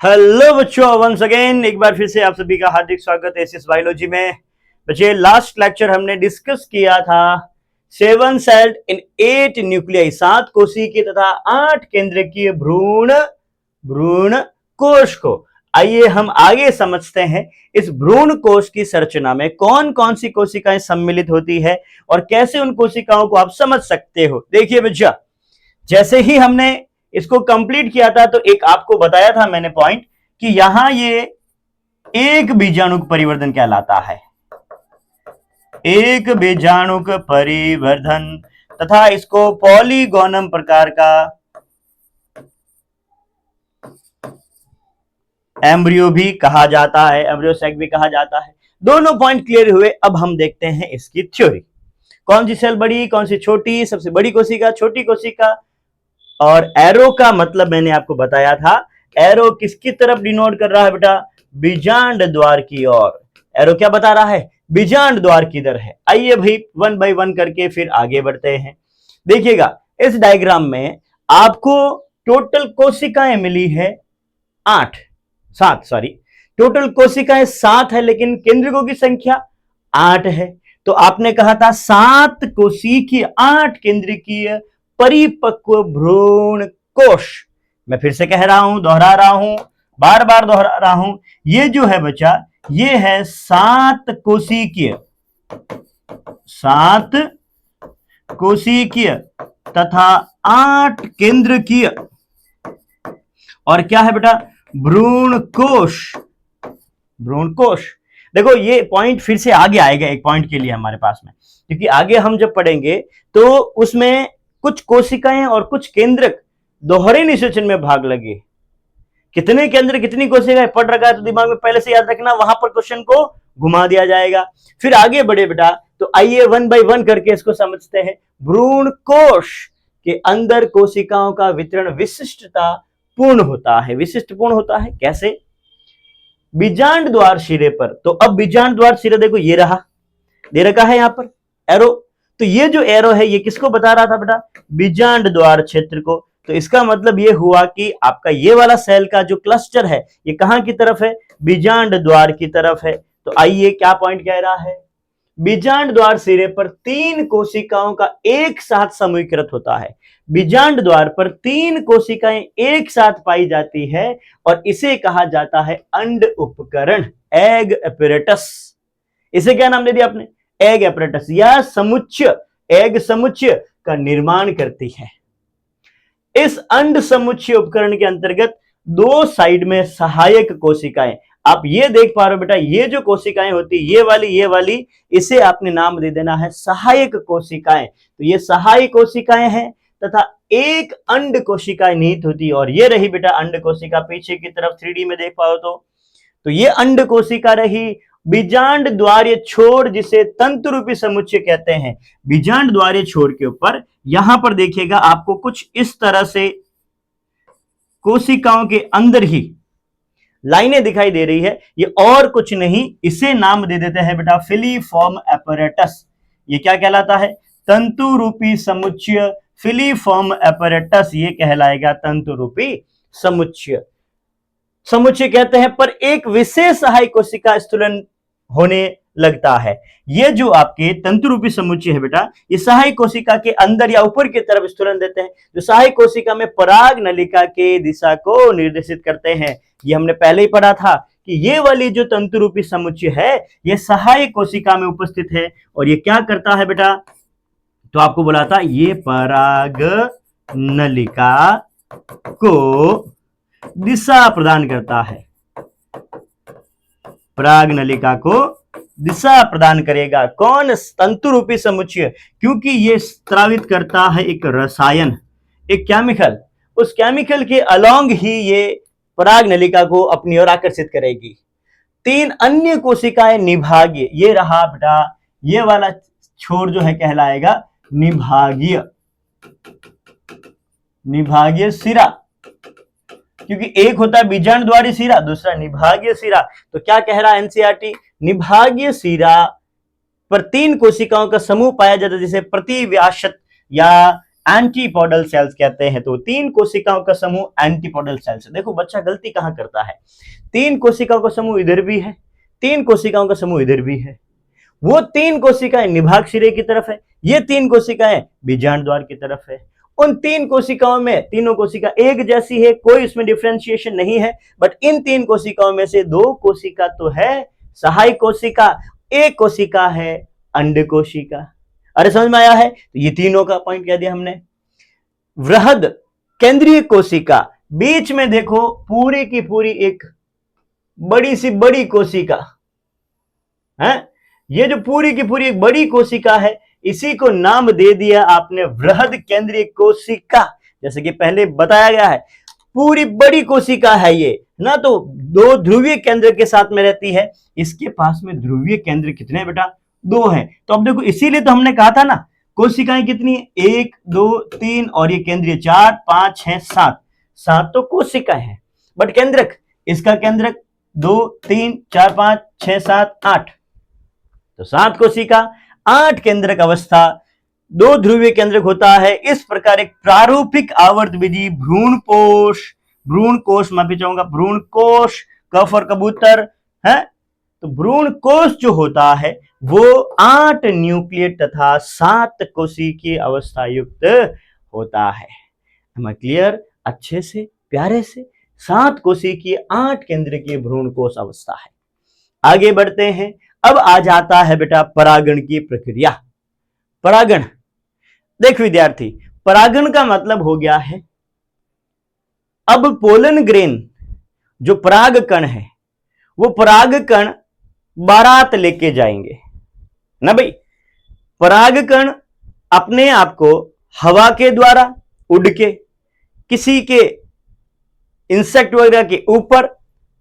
Hello बच्चों, once again एक बार फिर से आप सभी का हार्दिक स्वागत है एसएस बायोलॉजी में। बच्चे, लास्ट लेक्चर हमने डिस्कस किया था 7 सेल्ड इन 8 न्यूक्लियाई, 7 कोशिकीय तथा 8 केंद्रकीय भ्रूण भ्रूण कोश को। आइए हम आगे समझते हैं इस भ्रूण कोश की संरचना में कौन कौन सी कोशिकाएं सम्मिलित होती है और कैसे उन कोशिकाओं को आप समझ सकते हो। देखिए बच्चा, जैसे ही हमने इसको कंप्लीट किया था तो एक आपको बताया था मैंने पॉइंट कि यहां ये एक बीजाणुक परिवर्धन कहलाता है, एक बीजाणुक परिवर्धन, तथा इसको पॉलीगोनम प्रकार का एम्ब्रियो भी कहा जाता है, एम्ब्रियो सैक भी कहा जाता है। दोनों पॉइंट क्लियर हुए। अब हम देखते हैं इसकी थ्योरी। कौन सी सेल बड़ी, कौन सी छोटी, सबसे बड़ी कोशिका, छोटी कोशिका। और एरो का मतलब मैंने आपको बताया था, एरो किसकी तरफ डिनोट कर रहा है बेटा? बीजांड द्वार की ओर। एरो क्या बता रहा है? बीजांड द्वार किधर है। आइए भाई वन बाय वन करके फिर आगे बढ़ते हैं। देखिएगा इस डायग्राम में आपको टोटल कोशिकाएं मिली है 7 टोटल कोशिकाएं 7 है, लेकिन केंद्रकों की संख्या 8 है। तो आपने कहा था 7 कोशिकीय 8 केंद्रकीय परिपक्व भ्रूण कोश। मैं फिर से कह रहा हूं, दोहरा रहा हूं, बार बार दोहरा रहा हूं, ये जो है बच्चा, ये है 7 कोशिकीय तथा 8 केंद्रकीय और क्या है बेटा? भ्रूण कोश। देखो ये पॉइंट फिर से आगे आएगा एक पॉइंट के लिए हमारे पास में, क्योंकि आगे हम जब पढ़ेंगे तो उसमें कुछ कोशिकाएं और कुछ केंद्रक दोहरे निषेचन में भाग लगे। कितने केंद्र कितनी कोशिकाएं पढ़ रखा है तो दिमाग में पहले से याद रखना, वहां पर क्वेश्चन को घुमा दिया जाएगा। फिर आगे बढ़े बेटा, तो आइए वन बाय वन करके इसको समझते हैं। भ्रूण कोश के अंदर कोशिकाओं का वितरण विशिष्टता पूर्ण होता है। कैसे? बीजांड द्वार सिरे पर। तो अब बीजांड द्वार सिरा देखो, ये रहा, दे रखा है यहां पर एरो। तो ये जो एरो है ये किसको बता रहा था बेटा? बीजांड द्वार क्षेत्र को। तो इसका मतलब ये हुआ कि आपका ये वाला सेल का जो क्लस्टर है ये कहां की तरफ है? बीजांड द्वार की तरफ है। तो आइए क्या पॉइंट कह रहा है? बीजांड द्वार सिरे पर 3 कोशिकाओं का एक साथ समूहीकृत होता है। बीजांड द्वार पर 3 कोशिकाएं एक साथ पाई जाती है और इसे कहा जाता है अंड उपकरण, एग एपरेटस। इसे क्या नाम दे दिया आपने? एग एपरेटस या समुच्चय, एग समुच्चय का निर्माण करती है। इस अंड समुच्चय उपकरण के अंतर्गत 2 साइड में सहायक कोशिकाएं, आप ये देख पा रहे हो बेटा, ये जो कोशिकाएं होती, ये वाली, इसे आपने नाम दे देना है सहायक कोशिकाएं। तो ये सहायक कोशिकाएं हैं तथा एक अंड कोशिका निहित होती है। और ये रही बेटा अंड कोशिका, पीछे की तरफ 3D में देख पाओ तो ये अंड कोशिका रही। बीजांड द्वारीय छोर जिसे तंतु रूपी समुच्चय कहते हैं, बीजांड द्वारीय छोर के ऊपर यहां पर देखिएगा आपको कुछ इस तरह से कोशिकाओं के अंदर ही लाइनें दिखाई दे रही है। ये और कुछ नहीं, इसे नाम दे देते हैं बेटा फिलीफॉर्म एपरेटस। ये क्या कहलाता है? तंतु रूपी समुच्चय, फिलीफॉर्म एपरेटस ये कहलाएगा तंतु रूपी समुच्चय। समुच्चय कहते हैं पर एक विशेष सहायक कोशिका स्थूलन होने लगता है। ये जो आपके तंतु रूपी समुच्चय है बेटा, ये सहायक कोशिका के अंदर या ऊपर की तरफ स्थूलन देते हैं, जो सहायक कोशिका में पराग नलिका के दिशा को निर्देशित करते हैं। ये हमने पहले ही पढ़ा था कि ये वाली जो तंतु रूपी समुच्चय है ये सहायक कोशिका में उपस्थित है और ये क्या करता है बेटा? तो आपको बोला था ये पराग नलिका को दिशा प्रदान करता है, पराग नलिका को दिशा प्रदान करेगा। कौन? तंतु रूपी समुच्चय, क्योंकि ये स्रावित करता है एक रसायन, एक केमिकल। उस केमिकल के अलोंग ही ये पराग नलिका को अपनी ओर आकर्षित करेगी। 3 अन्य कोशिकाएं निभागीय, ये रहा बेटा, ये वाला छोर जो है कहलाएगा निभागीय सिरा, क्योंकि एक होता है बीजांड द्वारी सिरा, दूसरा निभागीय सिरा। तो क्या कह रहा है एनसीईआरटी? निभागीय सिरा पर 3 कोशिकाओं का समूह पाया जाता है, जिसे प्रतिव्यासत या एंटीपोडल सेल्स कहते हैं। तो 3 कोशिकाओं का समूह एंटीपोडल सेल्स है। देखो बच्चा गलती कहां करता है, 3 कोशिकाओं का समूह इधर भी है, 3 कोशिकाओं का समूह इधर भी है। वो 3 कोशिकाएं निभाग सिरे की तरफ है, ये 3 कोशिकाएं बीजांड द्वार की तरफ है। उन 3 कोशिकाओं में तीनों कोशिका एक जैसी है, कोई इसमें डिफरेंशिएशन नहीं है, बट इन 3 कोशिकाओं में से 2 कोशिका तो है सहायक कोशिका, एक कोशिका है अंड कोशिका। अरे समझ में आया है? तो ये तीनों का पॉइंट कह दिया हमने। वृहद केंद्रीय कोशिका, बीच में देखो पूरी की पूरी एक बड़ी सी बड़ी कोशिका है, ये जो पूरी की पूरी एक बड़ी कोशिका है, इसी को नाम दे दिया आपने वृहद केंद्रीय कोशिका। जैसे कि पहले बताया गया है, पूरी बड़ी कोशिका है ये ना, तो 2 ध्रुवीय केंद्र के साथ में रहती है। इसके पास में ध्रुवीय केंद्र कितने हैं बेटा? 2 हैं। तो अब देखो इसीलिए तो हमने कहा था ना, कोशिकाएं कितनी है? 1 2 3 और ये केंद्रीय 4 5 6 7, 7 तो कोशिकाएं हैं, बट केंद्रक, इसका केंद्रक 2 3 4 5 6 7 8, तो 7 कोशिका 8 केंद्रक अवस्था, 2 ध्रुवीय केंद्रक होता है। इस प्रकार एक प्रारूपिक आवर्त विधि भ्रूण कोश माफी चाहूंगा, भ्रूण कोश, क फॉर कबूतर है। तो भ्रूण कोश जो होता है वो 8 न्यूक्लियट तथा 7 कोशिकीय अवस्था युक्त होता है। हम क्लियर? अच्छे से प्यारे से 7 कोशिकीय 8 केंद्रकीय भ्रूण कोश अवस्था है। आगे बढ़ते हैं। अब आ जाता है बेटा परागण की प्रक्रिया। परागण, देख विद्यार्थी, परागण का मतलब हो गया है, अब पोलन ग्रेन जो पराग कण है, वो पराग कण बारात लेके जाएंगे ना भाई। पराग कण अपने आप को हवा के द्वारा उड़ के किसी के इंसेक्ट वगैरह के ऊपर,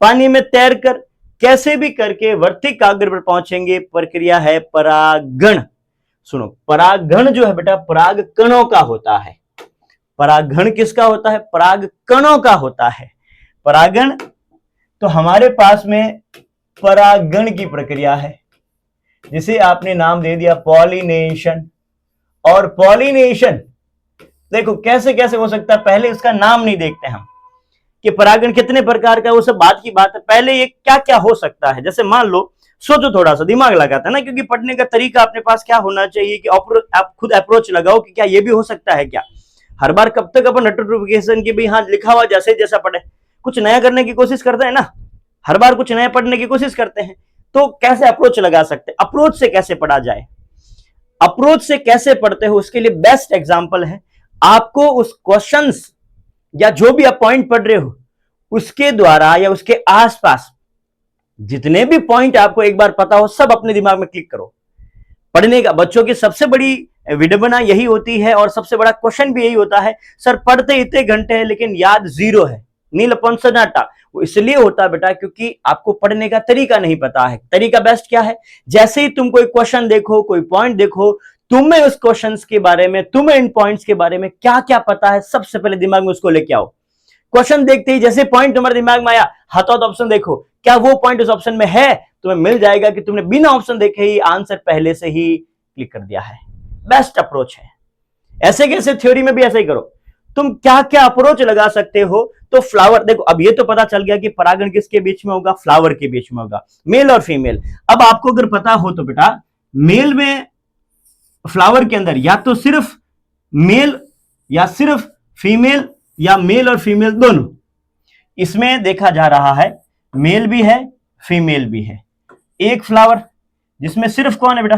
पानी में तैरकर, कैसे भी करके वर्तिकाग्र पर पहुंचेंगे। प्रक्रिया है परागण। सुनो, परागण जो है बेटा पराग कणों का होता है। परागण किसका होता है? पराग कणों का होता है। परागण, तो हमारे पास में परागण की प्रक्रिया है, जिसे आपने नाम दे दिया पॉलिनेशन। और पॉलिनेशन देखो कैसे कैसे हो सकता है, पहले इसका नाम नहीं देखते हम कि परागण कितने प्रकार का, वो सब बात की बात है। पहले ये क्या क्या हो सकता है, जैसे मान लो, सोचो, थोड़ा सा दिमाग लगाता है ना, क्योंकि पढ़ने का तरीका अपने पास क्या होना चाहिए कि आप खुद अप्रोच लगाओ कि क्या ये भी हो सकता है क्या। हर बार कब तक अपन नोटिफिकेशन की भी हाँ लिखा हुआ जैसे जैसा पढ़े, कुछ नया करने की कोशिश करते हैं ना, हर बार कुछ नया पढ़ने की कोशिश करते हैं। तो कैसे अप्रोच लगा सकते हैं, अप्रोच से कैसे पढ़ा जाए, अप्रोच से कैसे पढ़ते हो, उसके लिए बेस्ट एग्जांपल है, आपको उस क्वेश्चंस या जो भी आप पॉइंट पढ़ रहे हो उसके द्वारा या उसके आसपास जितने भी पॉइंट आपको एक बार पता हो, सब अपने दिमाग में क्लिक करो। पढ़ने का बच्चों की सबसे बड़ी विडंबना यही होती है और सबसे बड़ा क्वेश्चन भी यही होता है, सर पढ़ते इतने घंटे हैं लेकिन याद जीरो है, नीलपन सन्नाटा। वो इसलिए होता है बेटा क्योंकि आपको पढ़ने का तरीका नहीं पता है। तरीका बेस्ट क्या है, जैसे ही तुम कोई क्वेश्चन देखो, कोई पॉइंट देखो, तुम्हें उस क्वेश्चन के बारे में, तुम्हें इन पॉइंट्स के बारे में क्या क्या पता है, सबसे पहले दिमाग में उसको लेके आओ। क्वेश्चन देखते ही जैसे पॉइंट तुम्हारे दिमाग में आया, हाथों ऑप्शन देखो, क्या वो पॉइंट उस ऑप्शन में है, तुम्हें मिल जाएगा कि तुमने बिना ऑप्शन देखे ही आंसर पहले से ही क्लिक कर दिया है। बेस्ट अप्रोच है। ऐसे कैसे थ्योरी में भी ऐसे ही करो। तुम क्या क्या अप्रोच लगा सकते हो, तो फ्लावर देखो, अब ये तो पता चल गया कि परागण किसके बीच में होगा, फ्लावर के बीच में होगा, मेल और फीमेल। अब आपको अगर पता हो तो बेटा मेल में, फ्लावर के अंदर या तो सिर्फ मेल या सिर्फ फीमेल या मेल और फीमेल दोनों, इसमें देखा जा रहा है मेल भी है फीमेल भी है। एक फ्लावर जिसमें सिर्फ कौन है बेटा,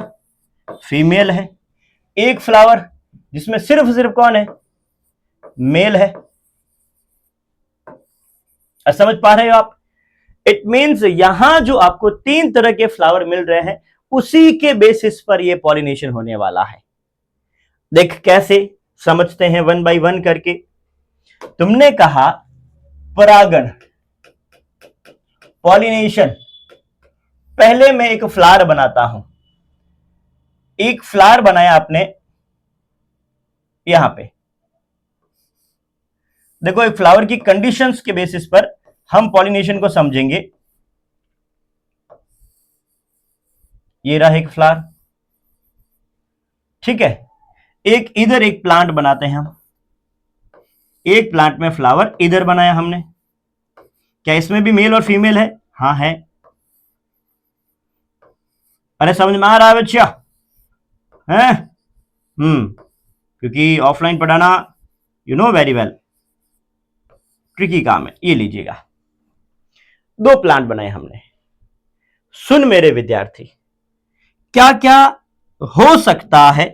फीमेल है, एक फ्लावर जिसमें सिर्फ सिर्फ कौन है, मेल है। समझ पा रहे हो आप? इट मींस यहां जो आपको 3 तरह के फ्लावर मिल रहे हैं, उसी के बेसिस पर यह पॉलिनेशन होने वाला है। देख कैसे समझते हैं वन बाय वन करके। तुमने कहा परागण, पॉलिनेशन, पहले मैं एक फ्लावर बनाता हूं। एक फ्लावर बनाया आपने यहां पे, देखो एक फ्लावर की कंडीशंस के बेसिस पर हम पॉलिनेशन को समझेंगे। ये रहा एक फ्लावर, ठीक है। एक इधर एक प्लांट बनाते हैं हम, एक प्लांट में फ्लावर इधर बनाया हमने, क्या इसमें भी मेल और फीमेल है? हाँ है। अरे समझ में आ रहा है बच्चा? है? क्योंकि ऑफलाइन पढ़ाना you know very well tricky काम है। ये लीजिएगा, दो प्लांट बनाए हमने। सुन मेरे विद्यार्थी, क्या क्या हो सकता है?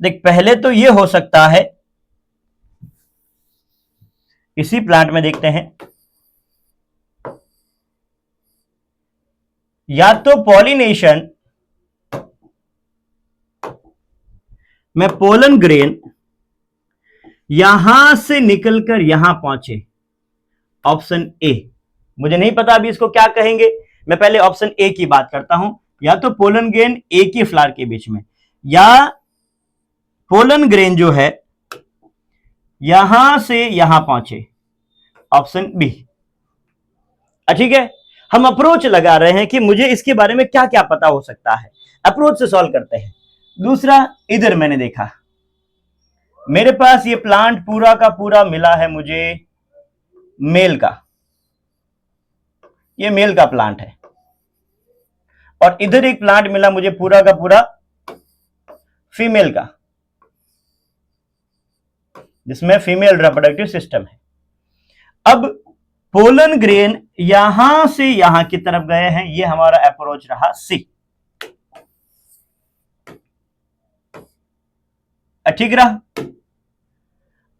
देख, पहले तो ये हो सकता है, इसी प्लांट में देखते हैं, या तो पॉलिनेशन में पोलन ग्रेन यहां से निकलकर यहां पहुंचे, ऑप्शन ए। मुझे नहीं पता अभी इसको क्या कहेंगे, मैं पहले ऑप्शन ए की बात करता हूं, या तो पोलन ग्रेन एक ही फ्लावर के बीच में, या पोलन ग्रेन जो है यहां से यहां पहुंचे, ऑप्शन बी। ठीक है, हम अप्रोच लगा रहे हैं कि मुझे इसके बारे में क्या क्या पता हो सकता है, अप्रोच से सॉल्व करते हैं। दूसरा, इधर मैंने देखा, मेरे पास ये प्लांट पूरा का पूरा मिला है मुझे मेल का, ये मेल का प्लांट है, और इधर एक प्लांट मिला मुझे पूरा का पूरा फीमेल का, जिसमें फीमेल रिप्रोडक्टिव सिस्टम है। अब पोलन ग्रेन यहां से यहां की तरफ गए हैं, ये हमारा अप्रोच रहा सी। ठीक रहा।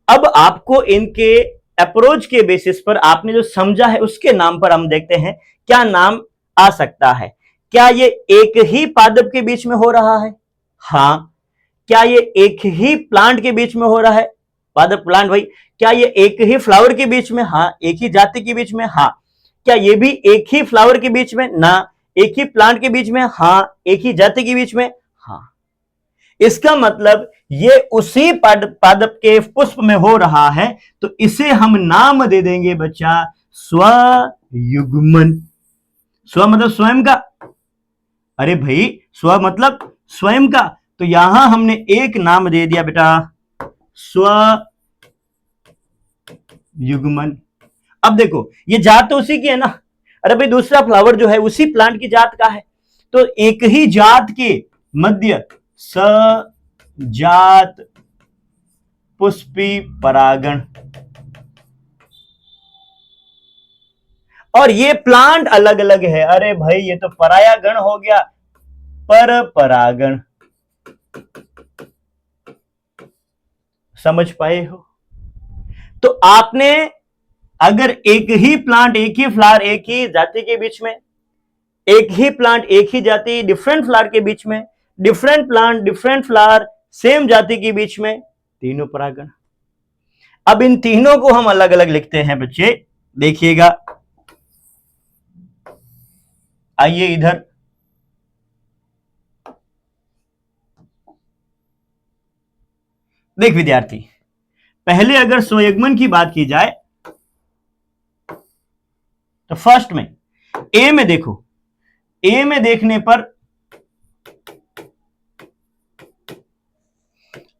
अब आपको इनके अप्रोच के बेसिस पर आपने जो समझा है उसके नाम पर हम देखते हैं क्या नाम आ सकता है। क्या ये एक ही पादप के बीच में हो रहा है? हां। क्या ये एक ही प्लांट के बीच में हो रहा है? पादप प्लांट भाई। क्या ये एक ही फ्लावर के बीच में? हाँ। एक ही जाति के बीच में? हाँ। क्या ये भी एक ही फ्लावर के बीच में? ना। एक ही प्लांट के बीच में? हाँ। एक ही जाति के बीच में? हाँ। इसका मतलब ये उसी पादप के पुष्प में हो रहा है, तो इसे हम नाम दे देंगे बच्चा स्वयुग्मन। स्व मतलब स्वयं का। अरे भाई, स्व मतलब स्वयं का, तो यहां हमने एक नाम दे दिया बेटा स्वयुग्मन। अब देखो, ये जात तो उसी की है ना। अरे भाई, दूसरा फ्लावर जो है उसी प्लांट की जात का है, तो एक ही जात के मध्य सजात पुष्पी परागण, और ये प्लांट अलग अलग है। अरे भाई, ये तो पराया गण हो गया, पर परागण। समझ पाए हो? तो आपने अगर एक ही प्लांट, एक ही फ्लावर, एक ही जाति के बीच में, एक ही प्लांट, एक ही जाति, डिफरेंट फ्लावर के बीच में, different plant, different flower, same जाति के बीच में, तीनों परागण। अब इन तीनों को हम अलग अलग लिखते हैं बच्चे, देखिएगा। आइए इधर, देख विद्यार्थी, पहले अगर स्वयुग्मन की बात की जाए तो फर्स्ट में ए में देखो, ए में देखने पर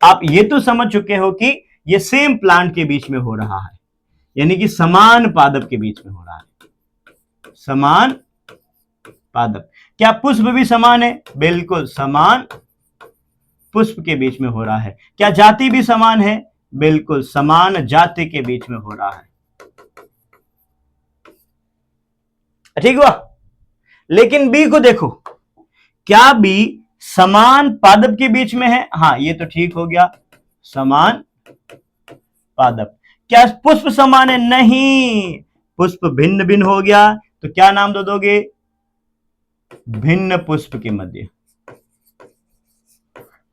आप ये तो समझ चुके हो कि ये सेम प्लांट के बीच में हो रहा है, यानी कि समान पादप के बीच में हो रहा है। समान पादप। क्या पुष्प भी समान है? बिल्कुल समान पुष्प के बीच में हो रहा है। क्या जाति भी समान है? बिल्कुल समान जाति के बीच में हो रहा है। ठीक हुआ? लेकिन बी को देखो, क्या बी समान पादप के बीच में है? हाँ, ये तो ठीक हो गया, समान पादप। क्या पुष्प समान है? नहीं, पुष्प भिन्न भिन्न हो गया, तो क्या नाम दे दोगे? भिन्न पुष्प के मध्य।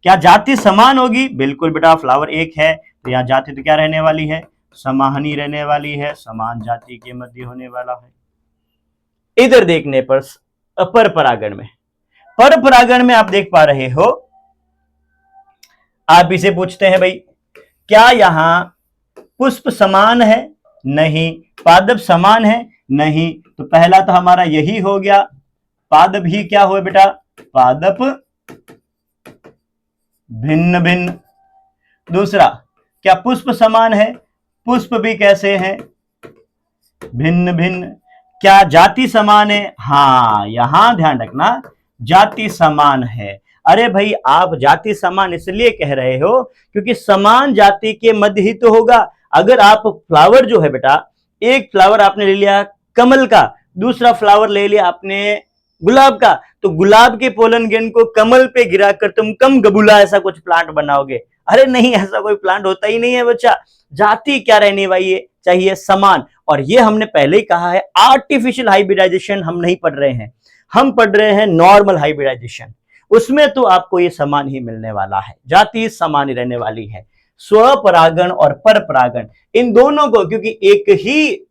क्या जाति समान होगी? बिल्कुल बेटा, फ्लावर एक है तो यहां जाति तो क्या रहने वाली है? समाहनी रहने वाली है, समान जाति के मध्य होने वाला है। इधर देखने पर पर परागण में, पर परागण में आप देख पा रहे हो, आप इसे पूछते हैं भाई क्या यहां पुष्प समान है? नहीं। पादप समान है? नहीं। तो पहला तो हमारा यही हो गया, पादप ही क्या हुए बेटा? पादप भिन्न भिन्न। दूसरा, क्या पुष्प समान है? पुष्प भी कैसे हैं? भिन्न भिन्न। क्या जाति समान है? हाँ, यहां ध्यान रखना, जाति समान है। अरे भाई, आप जाति समान इसलिए कह रहे हो क्योंकि समान जाति के मध्य ही तो होगा। अगर आप फ्लावर जो है बेटा, एक फ्लावर आपने ले लिया कमल का, दूसरा फ्लावर ले लिया आपने गुलाब का, तो गुलाब के पोलन ग्रेन को कमल पे गिराकर तुम कम गबूला ऐसा कुछ प्लांट बनाओगे? अरे नहीं, ऐसा कोई प्लांट होता ही नहीं है बच्चा। जाति क्या रहने वाली चाहिए? समान। और ये हमने पहले ही कहा है, आर्टिफिशियल हाइब्रिडाइजेशन हम नहीं पढ़ रहे हैं, हम पढ़ रहे हैं नॉर्मल हाइब्रिडाइजेशन। उसमें तो आपको ये समान ही मिलने वाला है, जाति समान ही रहने वाली है। स्वपरागण और परपरागण, इन दोनों को, क्योंकि एक ही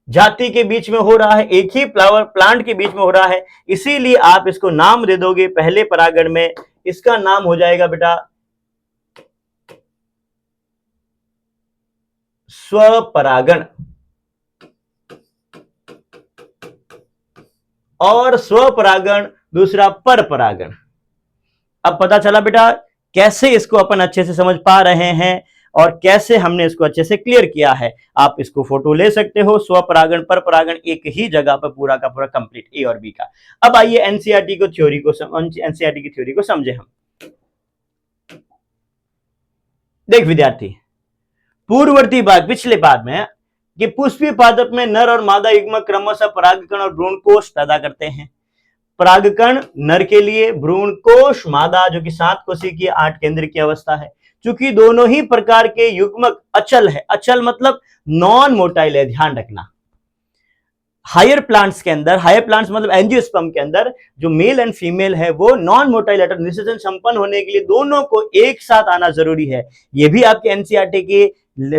जाति के बीच में हो रहा है, एक ही फ्लावर प्लांट के बीच में हो रहा है, इसीलिए आप इसको नाम दे दोगे पहले परागण में, इसका नाम हो जाएगा बेटा स्वपरागण, और स्वपरागण दूसरा परपरागण। अब पता चला बेटा कैसे इसको अपन अच्छे से समझ पा रहे हैं और कैसे हमने इसको अच्छे से क्लियर किया है। आप इसको फोटो ले सकते हो, स्वपरागण परपरागण एक ही जगह पर पूरा का पूरा कंप्लीट, ए और बी का। अब आइए एनसीईआरटी की थ्योरी को समझे हम। देख विद्यार्थी, पूर्ववर्ती भाग पिछले पाठ में कि पुष्पीय पादप में नर और मादा युग्मक क्रमशः परागकण और भ्रूणकोश पैदा करते हैं। परागकण नर के लिए, भ्रूणकोश मादा जो कि 7 कोशिकीय 8 केंद्र की अवस्था है। चूंकि दोनों ही प्रकार के युग्मक अचल है, अचल मतलब नॉन मोटाइल है, ध्यान रखना। हायर प्लांट्स के अंदर, हायर प्लांट्स मतलब एंजियोस्पर्म के अंदर जो मेल एंड फीमेल है वो नॉन मोटाइल है, निषेचन संपन्न होने के लिए दोनों को एक साथ आना जरूरी है। ये भी आपके एनसीईआरटी के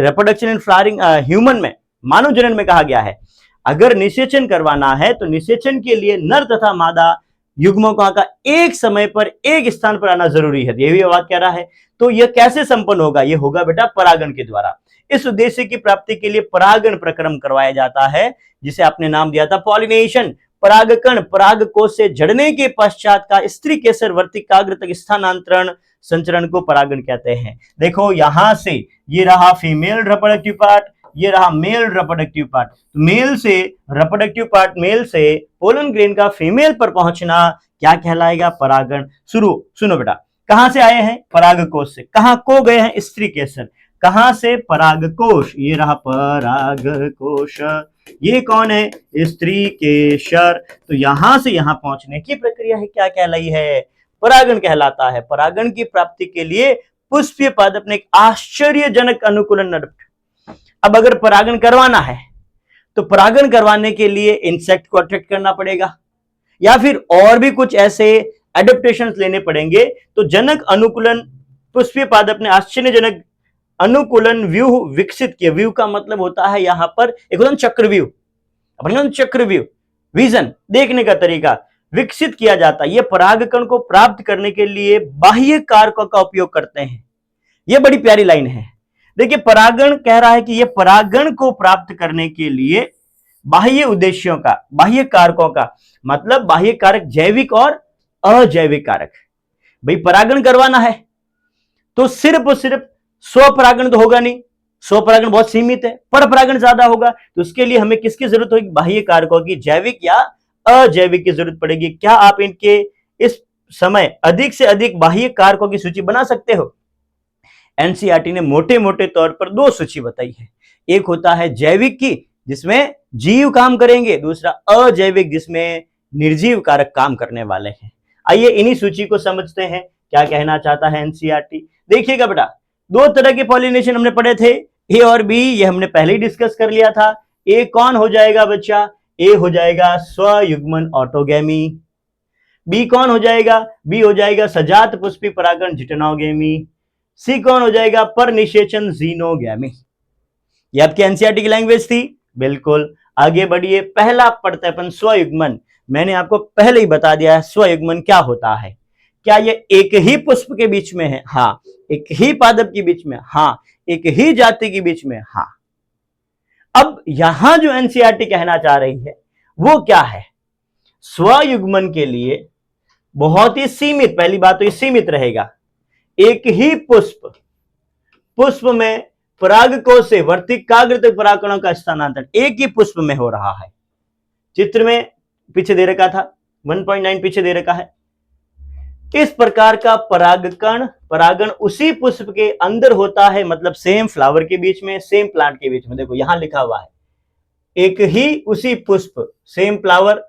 रिप्रोडक्शन इन फ्लावरिंग ह्यूमन में, मानव जनन में कहा गया है। अगर निषेचन करवाना है तो निषेचन के लिए नर तथा मादा युग्मकों का एक समय पर एक स्थान पर आना जरूरी है, ये भी बात कह रहा है। तो यह कैसे संपन्न होगा? यह होगा बेटा परागण के द्वारा। इस उद्देश्य की प्राप्ति के लिए परागण प्रक्रम करवाया जाता है, जिसे आपने नाम दिया था पॉलिनेशन। परागकण परागकोश से झड़ने के पश्चात का स्त्री केसर वर्तिकाग्र तक स्थानांतरण संचरण को परागण कहते हैं। देखो यहां से ये रहा फीमेल रिप्रोडक्टिव पार्ट, ये रहा मेल रिप्रोडक्टिव पार्ट। मेल से रिप्रोडक्टिव पार्ट, मेल से पोलन ग्रेन का फीमेल पर पहुंचना क्या कहलाएगा? परागण। सुनो बेटा, कहां से आए हैं? परागकोश से। कहां को गए हैं? स्त्री केसर। कहां से? परागकोश। ये रहा परागकोश, ये कौन है? स्त्री केसर। तो यहां से यहां पहुंचने की प्रक्रिया है, क्या कहलाई है? परागण कहलाता है। परागण की प्राप्ति के लिए पुष्पीय पादप ने एक आश्चर्यजनक अनुकूलन। अब अगर परागण करवाना है तो परागण करवाने के लिए इंसेक्ट को अट्रैक्ट करना पड़ेगा या फिर और भी कुछ ऐसे एडेप्टेशन लेने पड़ेंगे। तो जनक अनुकूलन, पुष्पीय पादप ने आश्चर्यजनक अनुकूलन व्यूह विकसित किया। व्यू का मतलब होता है यहां पर एक होता है चक्रव्यूह, अपन चक्रव्यूह, विजन, देखने का तरीका विकसित किया जाता है। ये परागकण को प्राप्त करने के लिए बाह्य कारकों का उपयोग करते हैं। यह बड़ी प्यारी लाइन है। देखिए, परागण कह रहा है कि यह परागण को प्राप्त करने के लिए बाह्य उद्देश्यों का, बाह्य कारकों का मतलब बाह्य कारक जैविक और अजैविक कारक। भाई परागण करवाना है तो सिर्फ और सिर्फ स्वपरागण तो होगा नहीं, स्वपरागण बहुत सीमित है, परपरागण ज्यादा होगा। तो उसके लिए हमें किसकी जरूरत होगी? बाह्य कारकों की, जैविक या अजैविक की जरूरत पड़ेगी। क्या आप इनके इस समय अधिक से अधिक बाह्य कारकों की सूची बना सकते हो? एनसीईआरटी ने मोटे मोटे तौर पर 2 सूची बताई है। एक होता है जैविक की, जिसमें जीव काम करेंगे, दूसरा अजैविक जिसमें निर्जीव कारक काम करने वाले हैं। आइए इन्हीं सूची को समझते हैं, क्या कहना चाहता है एनसीईआरटी। देखिएगा बेटा, 2 तरह के पॉलिनेशन हमने पढ़े थे, ए और बी, ये हमने पहले ही डिस्कस कर लिया था। ए कौन हो जाएगा बच्चा? ए हो जाएगा स्वयुग्मन ऑटोगैमी। बी कौन हो जाएगा? बी हो जाएगा सजात पुष्पी परागण जिटेनोगैमी। सी कौन हो जाएगा? पर निषेचन जीनोगैमी। ये आपकी एनसीईआरटी की लैंग्वेज थी, बिल्कुल। आगे बढ़िए, पहला पढ़ते अपन स्वयुग्मन। मैंने आपको पहले ही बता दिया है स्वयुग्मन क्या होता है। क्या ये एक ही पुष्प के बीच में है? हाँ। एक ही पादप के बीच में? हाँ। एक ही जाति के बीच में? हाँ। अब यहां जो एनसीईआरटी कहना चाह रही है वो क्या है? स्वयुग्मन के लिए बहुत ही सीमित, पहली बात तो ये सीमित रहेगा। एक ही पुष्प में परागकोश से वर्तिकाग्र तक परागकणों का स्थानांतरण एक ही पुष्प में हो रहा है। चित्र में पीछे दे रखा था 1.9 पीछे दे रखा है। इस प्रकार का परागण उसी पुष्प के अंदर होता है, मतलब सेम फ्लावर के बीच में, सेम प्लांट के बीच में। देखो यहां लिखा हुआ है एक ही उसी पुष्प, सेम फ्लावर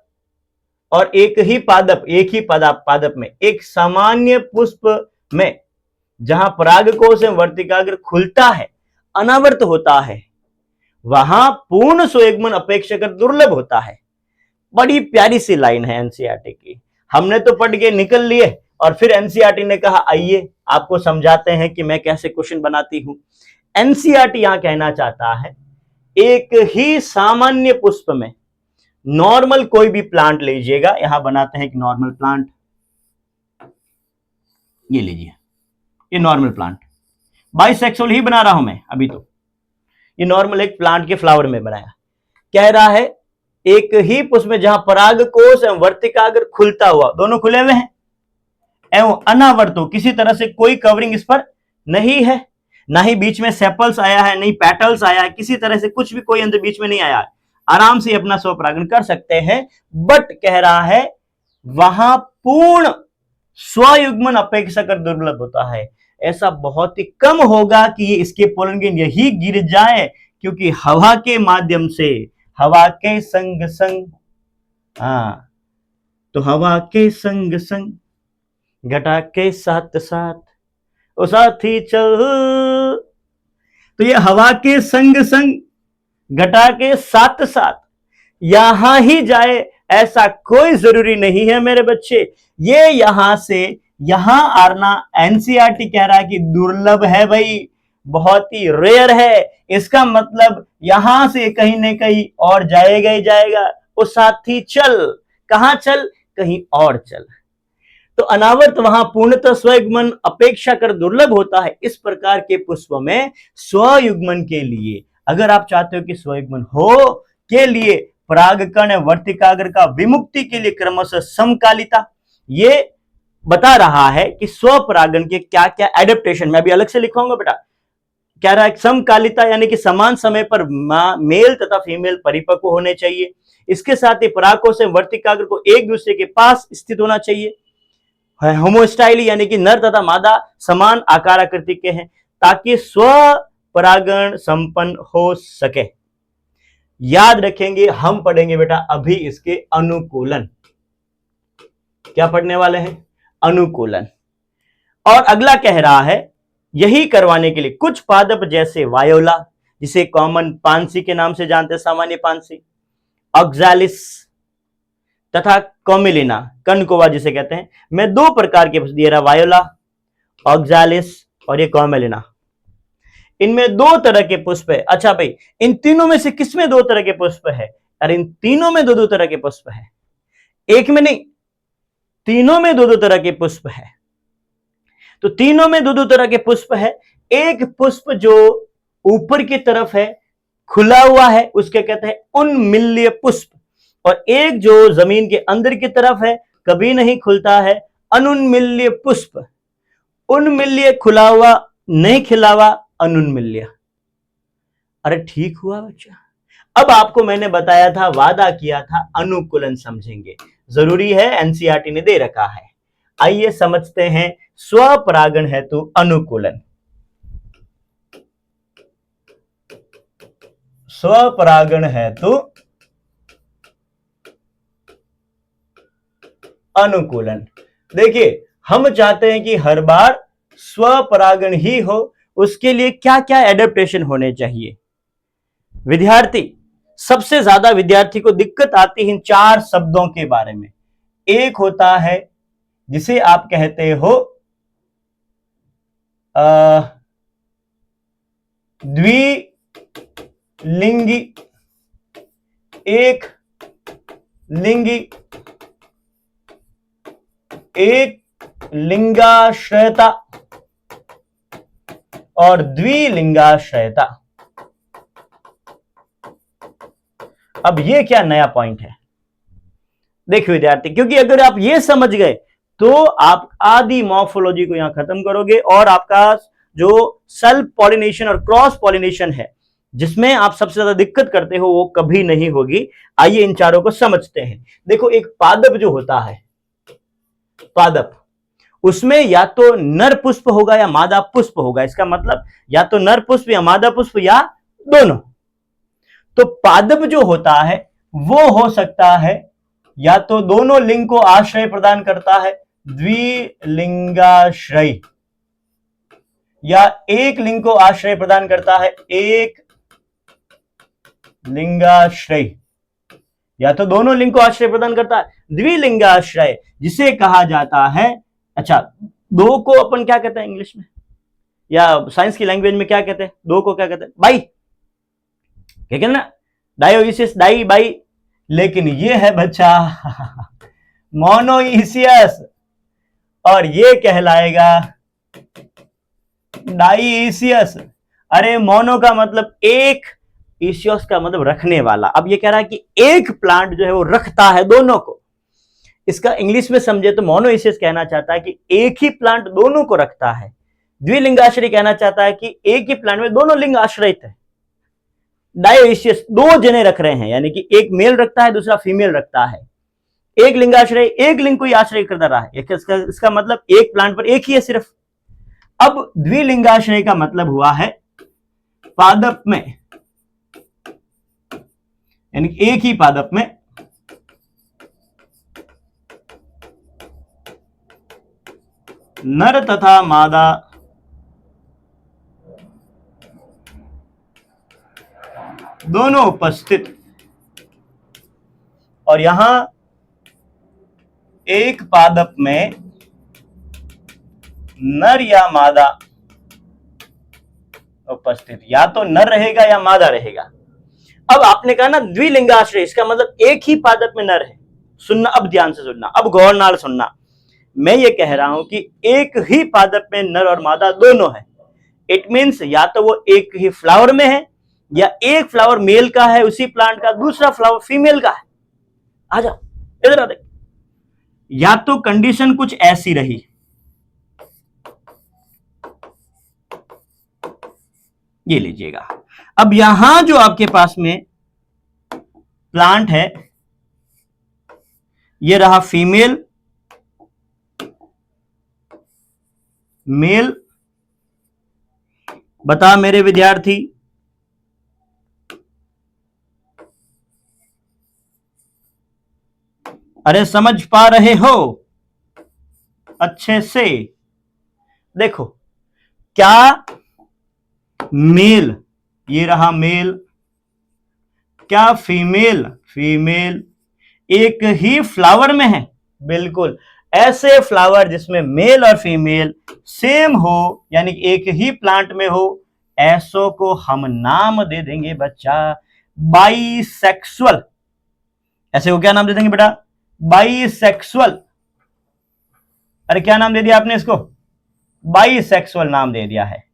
और एक ही पादप में, एक सामान्य पुष्प में जहां परागकोश एवं वर्तिकाग्र खुलता है, अनावर्त होता है, वहां पूर्ण स्वयंगमन अपेक्षाकृत दुर्लभ होता है। बड़ी प्यारी सी लाइन है एनसीईआरटी की। हमने तो पढ़ के निकल लिए और फिर एनसीईआरटी ने कहा आइए आपको समझाते हैं कि मैं कैसे क्वेश्चन बनाती हूं। एनसीईआरटी यहां कहना चाहता है एक ही सामान्य पुष्प में, नॉर्मल कोई भी प्लांट लीजिएगा, यहां बनाते हैं एक नॉर्मल प्लांट, ये लीजिए, ये नॉर्मल प्लांट, बाइसेक्सुअल ही बना रहा हूं मैं अभी, तो ये नॉर्मल एक प्लांट के फ्लावर में बनाया। कह रहा है एक ही पुष्प में जहां परागकोश एवं वर्तिकाग्र खुलता हुआ, दोनों खुले हुए हैं, एवं अनावर्त हो, किसी तरह से कोई कवरिंग इस पर नहीं है, ना ही बीच में सेपल्स आया है, नहीं पेटल्स आया है, किसी तरह से कुछ भी कोई अंदर बीच में नहीं आया है, आराम से अपना स्वपरागण कर सकते हैं। बट कह रहा है वहां पूर्ण स्वयुग्मन अपेक्षाकृत दुर्लभ होता है। ऐसा बहुत ही कम होगा कि ये इसके पोलन ग्रेन यही गिर जाए, क्योंकि हवा के माध्यम से, हवा के संग संग, तो हवा के संग संग घटा के साथ साथ ओ साथी चल, तो ये हवा के संग संग घटा के साथ साथ यहां ही जाए, ऐसा कोई जरूरी नहीं है मेरे बच्चे। ये यहां से यहां आना एनसीईआरटी कह रहा है कि दुर्लभ है भाई, बहुत ही रेयर है। इसका मतलब यहां से कहीं न कहीं और जाएगा ही जाएगा। ओ साथी चल, कहां चल, कहीं और चल। तो अनावर्त वहां पूर्णतः स्वयुग्मन अपेक्षाकृत दुर्लभ होता है। इस प्रकार के पुष्प में स्वयुग्मन के लिए, अगर आप चाहते हो कि स्वयुग्मन हो के लिए परागकण वर्तिकाग्र का विमुक्ति के लिए क्रमशः समकालिता, ये बता रहा है कि स्वपरागण के क्या क्या एडेप्टेशन, मैं अभी अलग से लिखवाऊंगा बेटा। कह रहा है समकालिता यानी कि समान समय पर मेल तथा फीमेल परिपक्व होने चाहिए। इसके साथ ही परागकोश एवं वर्तिकाग्र को एक दूसरे के पास स्थित होना चाहिए। होमोस्टाइली यानी कि नर तथा मादा समान आकार आकृति के हैं, ताकि स्व परागण संपन्न हो सके। याद रखेंगे, हम पढ़ेंगे बेटा अभी इसके अनुकूलन। क्या पढ़ने वाले हैं? अनुकूलन। और अगला कह रहा है यही करवाने के लिए कुछ पादप जैसे वायोला, जिसे कॉमन पांसी के नाम से जानते हैं, सामान्य पांसी, ऑक्सैलिस तथा कॉमिलिना, कनकोवा जिसे कहते हैं, मैं दो प्रकार के दे रहा, वायोला, ऑक्सैलिस और ये कॉमिलिना। इनमें दो तरह के पुष्प है। अच्छा भाई, इन तीनों में से किसमें दो तरह के पुष्प है? अरे इन तीनों में दो दो तरह के पुष्प है, एक में नहीं, तीनों में दो दो तरह के पुष्प है। तो तीनों में दो दो तरह के पुष्प है। एक पुष्प जो ऊपर की तरफ है, खुला हुआ है, उसके कहते हैं उन्मिल्य पुष्प, और एक जो जमीन के अंदर की तरफ है, कभी नहीं खुलता है, अनुन्मिल्य पुष्प। उन्मिल्य खुला हुआ, नहीं खिला हुआ, अनुन्मिल्य। अरे ठीक हुआ बच्चा। अब आपको मैंने बताया था, वादा किया था, अनुकूलन समझेंगे, जरूरी है, एनसीईआरटी ने दे रखा है। आइए समझते हैं स्वपरागण हेतु अनुकूलन। स्वपरागण हेतु अनुकूलन। देखिए, हम चाहते हैं कि हर बार स्वपरागण ही हो, उसके लिए क्या क्या एडेप्टेशन होने चाहिए। विद्यार्थी, सबसे ज्यादा विद्यार्थी को दिक्कत आती है इन चार शब्दों के बारे में। एक होता है जिसे आप कहते हो द्विलिंगी, एक लिंगी, एक लिंगाश्रयता और द्विलिंगाश्रयता। अब ये क्या नया पॉइंट है? देखिए विद्यार्थी, क्योंकि अगर आप ये समझ गए तो आप आदि मॉर्फोलॉजी को यहां खत्म करोगे और आपका जो सेल्फ पॉलिनेशन और क्रॉस पॉलिनेशन है, जिसमें आप सबसे ज्यादा दिक्कत करते हो, वो कभी नहीं होगी। आइए इन चारों को समझते हैं। देखो, एक पादप जो होता है, पादप, उसमें या तो नर पुष्प होगा या मादा पुष्प होगा। इसका मतलब या तो नर पुष्प या मादा पुष्प या दोनों। तो पादप जो होता है वो हो सकता है या तो दोनों लिंग को आश्रय प्रदान करता है, द्विलिंगाश्रय, या एक लिंग को आश्रय प्रदान करता है, एक लिंगाश्रय, या तो दोनों लिंग को आश्रय प्रदान करता है, द्विलिंगाश्रय, जिसे कहा जाता है, अच्छा, दो को अपन क्या कहते हैं इंग्लिश में या साइंस की लैंग्वेज में क्या कहते हैं? दो को क्या कहते हैं? बाई, क्या कहते हैं ना, डायोइसिस, डाई, बाई। लेकिन ये है बच्चा मोनोइसियस, और ये कहलाएगा डाइसियस। अरे मोनो का मतलब एक, इसियस का मतलब रखने वाला। अब ये कह रहा है कि एक प्लांट जो है वो रखता है दोनों को। इसका इंग्लिश में समझे तो मोनोइसियस कहना चाहता है कि एक ही प्लांट दोनों को रखता है। द्विलिंगाश्रय कहना चाहता है कि एक ही प्लांट में दोनों लिंग आश्रित है। डायोइसियस दो जने रख रहे हैं, यानी कि एक मेल रखता है, दूसरा फीमेल रखता है। एक लिंगाश्रय एक लिंग को ही आश्रय करता रहा है। इसका मतलब एक प्लांट पर एक ही है सिर्फ। अब द्विलिंगाश्रय का मतलब हुआ है पादप में, यानी एक ही पादप में नर तथा मादा दोनों उपस्थित, और यहां एक पादप में नर या मादा उपस्थित, या तो नर रहेगा या मादा रहेगा। अब आपने कहा ना द्विलिंगाश्रय, इसका मतलब एक ही पादप में नर है। सुनना, अब ध्यान से सुनना, अब गौर नाल सुनना। मैं ये कह रहा हूं कि एक ही पादप में नर और मादा दोनों है। इट मीन्स या तो वो एक ही फ्लावर में है, या एक फ्लावर मेल का है उसी प्लांट का, दूसरा फ्लावर फीमेल का है। आ जाओ इधर आ देख। या तो कंडीशन कुछ ऐसी रही, ये लीजिएगा। अब यहां जो आपके पास में प्लांट है, ये रहा फीमेल, मेल। बता मेरे विद्यार्थी, अरे समझ पा रहे हो अच्छे से? देखो, क्या मेल, ये रहा मेल, क्या फीमेल, फीमेल एक ही फ्लावर में है? बिल्कुल। ऐसे फ्लावर जिसमें मेल और फीमेल सेम हो, यानी एक ही प्लांट में हो, ऐसों को हम नाम दे देंगे बच्चा बाइसेक्सुअल। ऐसे को क्या नाम दे देंगे बेटा? बाइसेक्सुअल। अरे क्या नाम दे दिया आपने इसको? बाइसेक्सुअल नाम दे दिया है।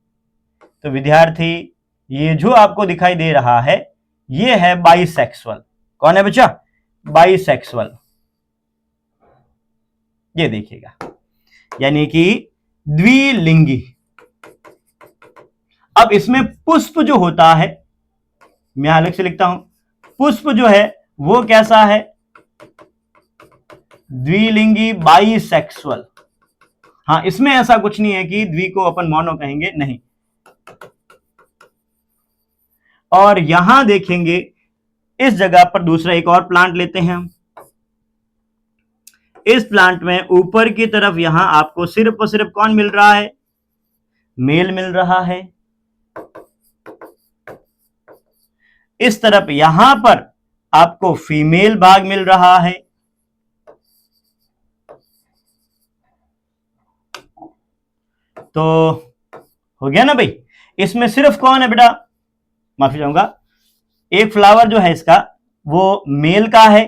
तो विद्यार्थी, ये जो आपको दिखाई दे रहा है ये है बाइसेक्सुअल। कौन है बच्चा? बाइसेक्सुअल। ये देखिएगा, यानी कि द्विलिंगी। अब इसमें पुष्प जो होता है, मैं अलग से लिखता हूं, पुष्प जो है वो कैसा है? द्विलिंगी, बाइसेक्सुअल। हाँ, इसमें ऐसा कुछ नहीं है कि द्वि को अपन मोनो कहेंगे, नहीं। और यहां देखेंगे इस जगह पर दूसरा एक और प्लांट लेते हैं हम। इस प्लांट में ऊपर की तरफ यहां आपको सिर्फ और सिर्फ कौन मिल रहा है? मेल मिल रहा है। इस तरफ यहां पर आपको फीमेल भाग मिल रहा है। तो हो गया ना भाई? इसमें सिर्फ कौन है बेटा? माफी चाहूंगा, एक फ्लावर जो है इसका वो मेल का है,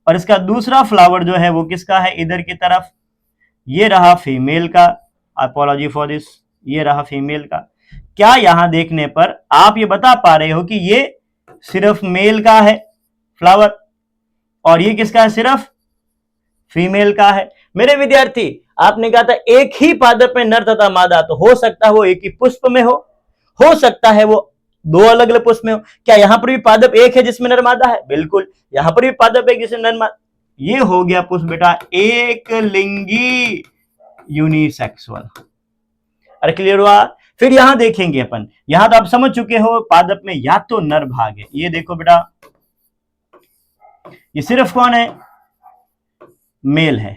और इसका दूसरा फ्लावर जो है वो किसका है? इधर की तरफ ये रहा फीमेल का। अपॉलॉजी फॉर दिस, ये रहा फीमेल का। क्या यहां देखने पर आप ये बता पा रहे हो कि ये सिर्फ मेल का है फ्लावर, और ये किसका है? सिर्फ फीमेल का है। मेरे विद्यार्थी, आपने कहा था एक ही पादप में नर तथा मादा, तो हो सकता है वो एक ही पुष्प में हो सकता है वो दो अलग अलग पुष्प में हो। क्या यहां पर भी पादप एक है जिसमें नर मादा है? बिल्कुल, यहां पर भी पादप एक जिसमें नर मादा। ये हो गया पुष्प बेटा एक लिंगी, यूनिसेक्सुअल। अरे क्लियर हुआ? फिर यहां देखेंगे अपन, यहां तो आप समझ चुके हो पादप में या तो नर भाग है। ये देखो बेटा, ये सिर्फ कौन है? मेल है।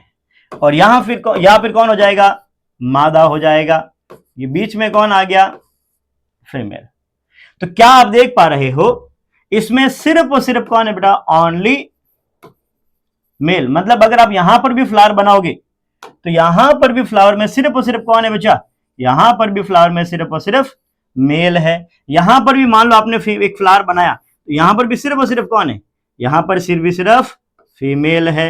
और यहां फिर कौन हो जाएगा? मादा हो जाएगा। ये बीच में कौन आ गया? फीमेल। तो क्या आप देख पा रहे हो, इसमें सिर्फ और सिर्फ कौन है बेटा? Only mail. मतलब अगर आप यहां पर भी फ्लावर बनाओगे तो यहां पर भी फ्लावर में सिर्फ और सिर्फ कौन है बच्चा? यहां पर भी फ्लावर में सिर्फ और सिर्फ मेल है। यहां पर भी मान लो आपने एक फ्लावर बनाया तो यहां पर भी सिर्फ और सिर्फ कौन है? यहां पर सिर्फ फीमेल है।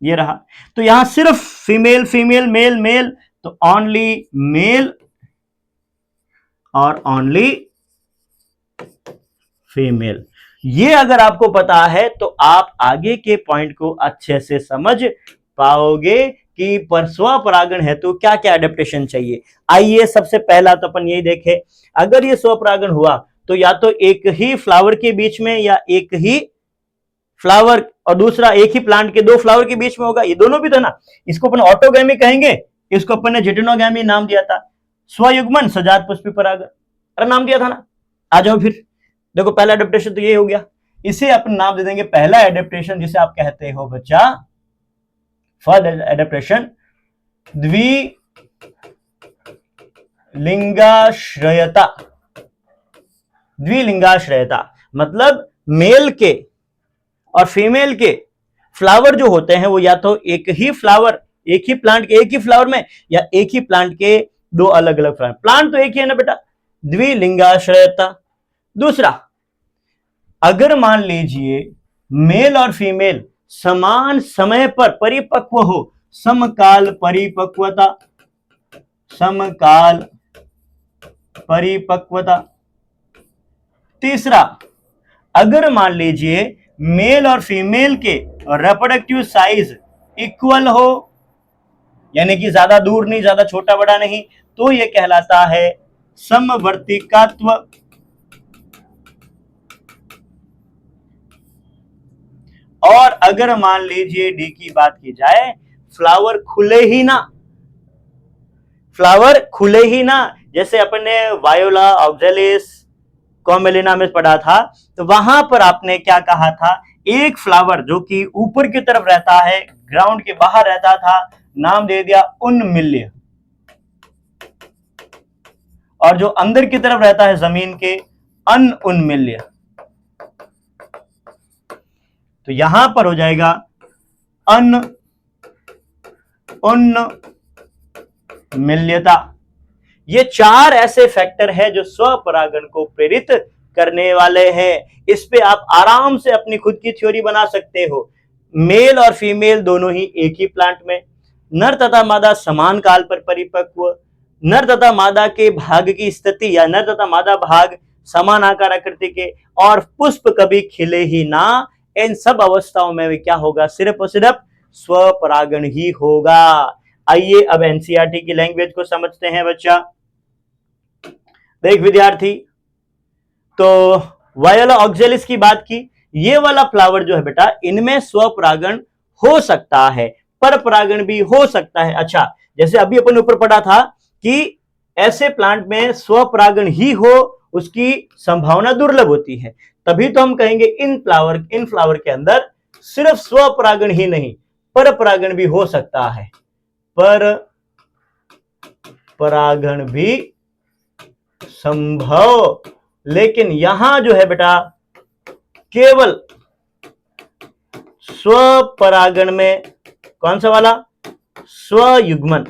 ये रहा। तो यहां सिर्फ फीमेल फीमेल मेल मेल, तो ओनली मेल और ओनली फीमेल। ये अगर आपको पता है तो आप आगे के पॉइंट को अच्छे से समझ पाओगे कि पर स्वपरागण है तो क्या क्या एडेप्टेशन चाहिए। आइए सबसे पहला तो अपन यही देखें, अगर ये स्वपरागण हुआ तो या तो एक ही फ्लावर के बीच में या एक ही फ्लावर और दूसरा एक ही प्लांट के दो फ्लावर के बीच में होगा। ये दोनों भी तो ना, इसको अपन ऑटोगैमी कहेंगे, इसको अपन ने जिटेनोगैमी नाम दिया था। स्वयुग्मन सजात पुष्पी परागण, अरे नाम दिया था ना। आ जाओ फिर देखो, पहला एडेप्टेशन तो ये हो गया, इसे अपन नाम दे देंगे पहला एडेप्टेशन, जिसे आप कहते हो बच्चा फर्स्ट एडेप्टेशन द्विलिंगाश्रयता। द्विलिंगाश्रयता मतलब मेल के और फीमेल के फ्लावर जो होते हैं वो या तो एक ही फ्लावर, एक ही प्लांट के एक ही फ्लावर में, या एक ही प्लांट के दो अलग अलग फ्लावर। प्लांट तो एक ही है ना बेटा, द्विलिंगाश्रयता। दूसरा, अगर मान लीजिए मेल और फीमेल समान समय पर परिपक्व हो, समकाल परिपक्वता, समकाल परिपक्वता। तीसरा, अगर मान लीजिए मेल और फीमेल के रिप्रोडक्टिव साइज इक्वल हो, यानी कि ज्यादा दूर नहीं, ज्यादा छोटा बड़ा नहीं, तो यह कहलाता है समवर्तिकात्व। और अगर मान लीजिए डी की बात की जाए, फ्लावर खुले ही ना, फ्लावर खुले ही ना, जैसे अपन ने वायोला ऑक्जेलिस कॉमेलिना में पढ़ा था, तो वहां पर आपने क्या कहा था? एक फ्लावर जो कि ऊपर की तरफ रहता है, ग्राउंड के बाहर रहता था, नाम दे दिया उन्मिल्य, और जो अंदर की तरफ रहता है जमीन के, अनउन्मिल्य। तो यहां पर हो जाएगा अनउन्मिल्यता। ये चार ऐसे फैक्टर है जो स्वपरागण को प्रेरित करने वाले हैं। इस पे आप आराम से अपनी खुद की थ्योरी बना सकते हो। मेल और फीमेल दोनों ही एक ही प्लांट में, नर तथा मादा समान काल पर परिपक्व, नर तथा मादा के भाग की स्थिति या नर तथा मादा भाग समान आकार आकृति के, और पुष्प कभी खिले ही ना। इन सब अवस्थाओं में भी क्या होगा? सिर्फ और सिर्फ स्वपरागण ही होगा। आइए अब एनसीईआरटी की लैंग्वेज को समझते हैं बच्चा। देख विद्यार्थी, तो वायोला ऑक्जेलिस की बात की, ये वाला फ्लावर जो है बेटा, इनमें स्वपरागण हो सकता है, पर परागण भी हो सकता है। अच्छा, जैसे अभी अपन ऊपर पढ़ा था कि ऐसे प्लांट में स्वपरागण ही हो उसकी संभावना दुर्लभ होती है, तभी तो हम कहेंगे इन फ्लावर के अंदर सिर्फ स्वपरागण ही नहीं, पर परागण भी हो सकता है, पर परागण भी संभव। लेकिन यहां जो है बेटा केवल स्वपरागण में कौन सा वाला? स्वयुग्मन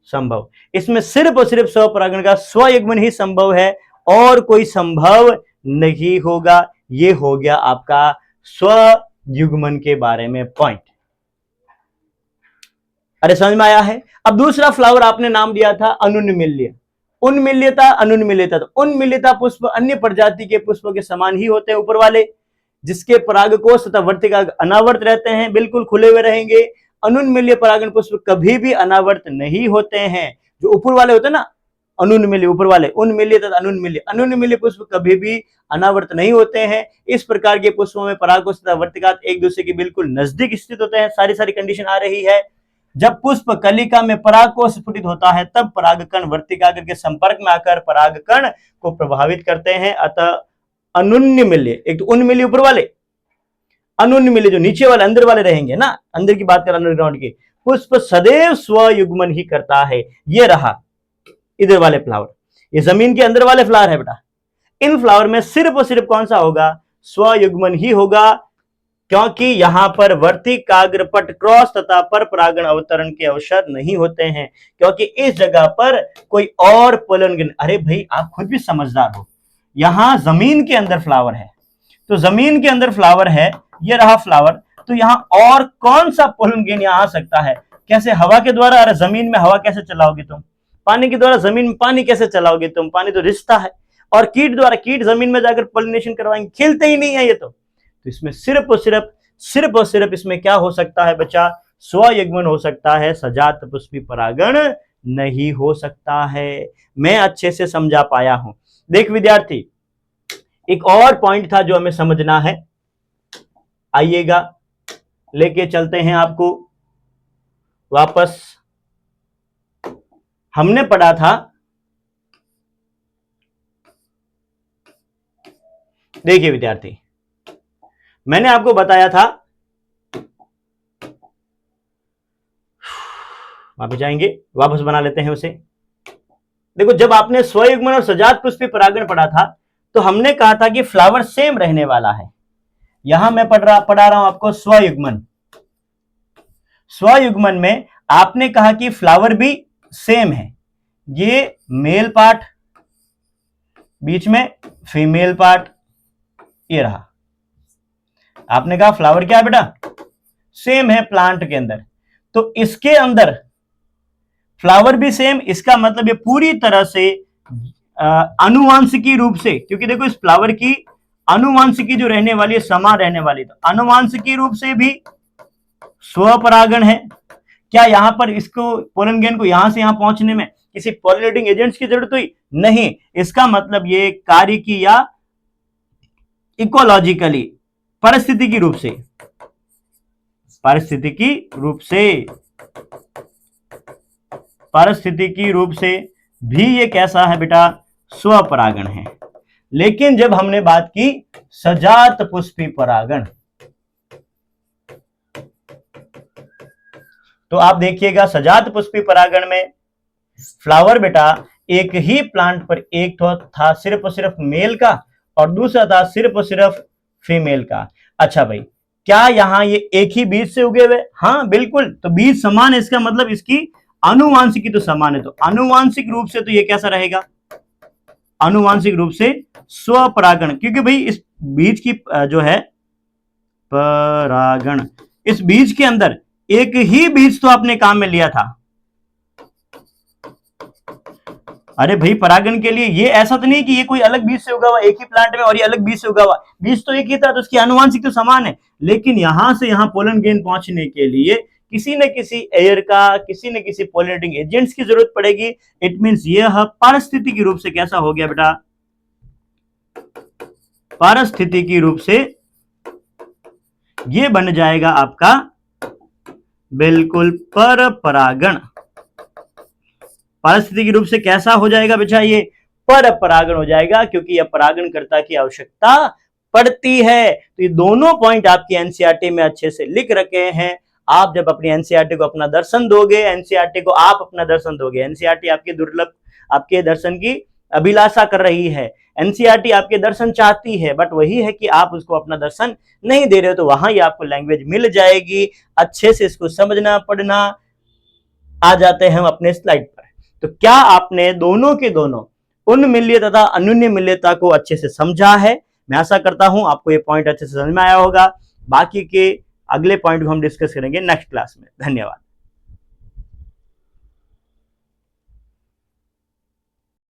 संभव। इसमें सिर्फ और सिर्फ स्वपरागण का स्वयुग्मन ही संभव है, और कोई संभव नहीं होगा। ये हो गया आपका स्वयुग्मन के बारे में पॉइंट। अरे समझ में आया है? अब दूसरा फ्लावर आपने नाम दिया था अनुन्मिल्य। उन्मिल्यता अनुन्मिल्यता, तो उन्मिल्यता पुष्प अन्य प्रजाति के पुष्पों के समान ही होते हैं ऊपर वाले, जिसके परागकोश तथा वर्तिकाग्र अनावर्त रहते हैं, बिल्कुल खुले हुए रहेंगे। अनुन्मील्य परागण पुष्प कभी भी अनावर्त नहीं होते हैं। जो ऊपर वाले होते हैं ना, अनुन्मील्य ऊपर वाले, उन्मील्य तथा अनुन्मील्य पुष्प कभी भी अनावर्त नहीं होते हैं। इस प्रकार के पुष्पों में परागकोश तथा वर्तिकाग्र एक दूसरे के बिल्कुल नजदीक स्थित होते हैं। सारी कंडीशन आ रही है। जब पुष्प कलिका में परागकोश स्फुटित होता है तब परागकण वर्तिकाग्र के संपर्क में आकर परागकण को प्रभावित करते हैं। अतः अनुन्मील्य, एक तो उन्मील्य ऊपर वाले, अनुन्मील्य जो नीचे वाले अंदर वाले रहेंगे ना, अंदर की बात कर अंडरग्राउंड की, पुष्प सदैव स्वयुग्मन ही करता है। ये रहा इधर वाले फ्लावर, ये जमीन के अंदर वाले फ्लावर है बेटा। इन फ्लावर में सिर्फ और सिर्फ कौन सा होगा? स्वयुग्मन ही होगा, क्योंकि यहां पर वर्तिकाग्र पट क्रॉस तथा पर परागण अवतरण के अवसर नहीं होते हैं, क्योंकि इस जगह पर कोई और पोलन। अरे भाई आप खुद भी समझदार हो, यहां जमीन के अंदर फ्लावर है, तो जमीन के अंदर फ्लावर है, ये रहा फ्लावर, तो यहां और कौन सा पोलन गेन यहां आ सकता है? कैसे? हवा के द्वारा। अरे जमीन में हवा कैसे चलाओगे तुम? पानी के द्वारा जमीन में पानी कैसे चलाओगे तुम? पानी तो रिश्ता है। और कीट द्वारा, कीट जमीन में जाकर पॉलिनेशन करवाएंगे, खिलते ही नहीं है ये तो इसमें सिर्फ और सिर्फ इसमें क्या हो सकता है बच्चा? स्वयुग्मन हो सकता है, सजात पुष्पी परागण नहीं हो सकता है। मैं अच्छे से समझा पाया हूं। देख विद्यार्थी, एक और पॉइंट था जो हमें समझना है, आइएगा लेके चलते हैं आपको वापस। हमने पढ़ा था, देखिए विद्यार्थी, मैंने आपको बताया था, वापस जाएंगे, वापस बना लेते हैं उसे। देखो, जब आपने स्वयुग्मन और सजात पुष्पी परागण पढ़ा था तो हमने कहा था कि फ्लावर सेम रहने वाला है। यहां मैं पढ़ा रहा हूं आपको स्वयुग्मन। स्वयुग्मन में आपने कहा कि फ्लावर भी सेम है, ये मेल पार्ट, बीच में फीमेल पार्ट, ये रहा। आपने कहा फ्लावर क्या है बेटा? सेम है प्लांट के अंदर, तो इसके अंदर फ्लावर भी सेम। इसका मतलब ये पूरी तरह से अनुवांशिकी रूप से, क्योंकि देखो इस फ्लावर की अनुवांशिकी जो रहने वाली है समान रहने वाली, तो अनुवांशिकी रूप से भी स्वपरागण है। क्या यहां पर इसको पोलन ग्रेन को यहां से यहां पहुंचने में किसी पॉलिनेटिंग एजेंट्स की जरूरत हुई? नहीं। इसका मतलब ये कार्य की या इकोलॉजिकली पारिस्थितिकी रूप से, पारिस्थितिकी रूप से भी ये कैसा है बेटा? स्वपरागण है। लेकिन जब हमने बात की सजात पुष्पी परागण, तो आप देखिएगा सजात पुष्पी परागण में फ्लावर बेटा एक ही प्लांट पर एक तो था सिर्फ और सिर्फ मेल का और दूसरा था सिर्फ और सिर्फ फीमेल का। अच्छा भाई, क्या यहां ये एक ही बीज से उगे हुए? हाँ बिल्कुल, तो बीज समान है, इसका मतलब इसकी आनुवांशिकी तो समान है, तो आनुवांशिक रूप से तो ये कैसा रहेगा? आनुवांशिक रूप से स्वपरागण, क्योंकि भाई इस बीज की जो है परागण, इस बीज के अंदर एक ही बीज तो आपने काम में लिया था। अरे भाई, परागण के लिए ये ऐसा तो नहीं कि ये कोई अलग बीज से उगा हुआ एक ही प्लांट में और ये अलग बीज से उगा हुआ, बीज तो एक ही था, तो उसकी आनुवांशिक तो समान है। लेकिन यहां से यहां पोलन ग्रेन पहुंचने के लिए किसी न किसी एयर का, किसी न किसी पॉलिनेटिंग एजेंट्स की जरूरत पड़ेगी। इट मींस यह पारिस्थितिकी रूप से कैसा हो गया बेटा? पारिस्थितिकी रूप से ये बन जाएगा आपका बिल्कुल पर परागण। पारिस्थितिकी रूप से कैसा हो जाएगा बेटा? ये पर परागण हो जाएगा, क्योंकि यह परागणकर्ता की आवश्यकता पड़ती है। तो ये दोनों पॉइंट आपकी एनसीईआरटी में अच्छे से लिख रखे हैं। आप जब अपनी एनसीईआरटी को अपना दर्शन दोगे, एनसीईआरटी को आप अपना दर्शन दोगे, एनसीईआरटी आपके दुर्लभ आपके दर्शन की अभिलाषा कर रही है, एनसीईआरटी आपके दर्शन चाहती है, बट वही है कि आप उसको अपना दर्शन नहीं दे रहे हो, तो वहां ही आपको लैंग्वेज मिल जाएगी। अच्छे से इसको समझना पढ़ना। आ जाते हैं हम अपने स्लाइड पर। तो क्या आपने दोनों के दोनों उन्मील्य तथा अनुन्मील्यता को अच्छे से समझा है? मैं आशा करता हूं आपको ये पॉइंट अच्छे से समझ में आया होगा। बाकी के अगले पॉइंट को हम डिस्कस करेंगे नेक्स्ट क्लास में। धन्यवाद।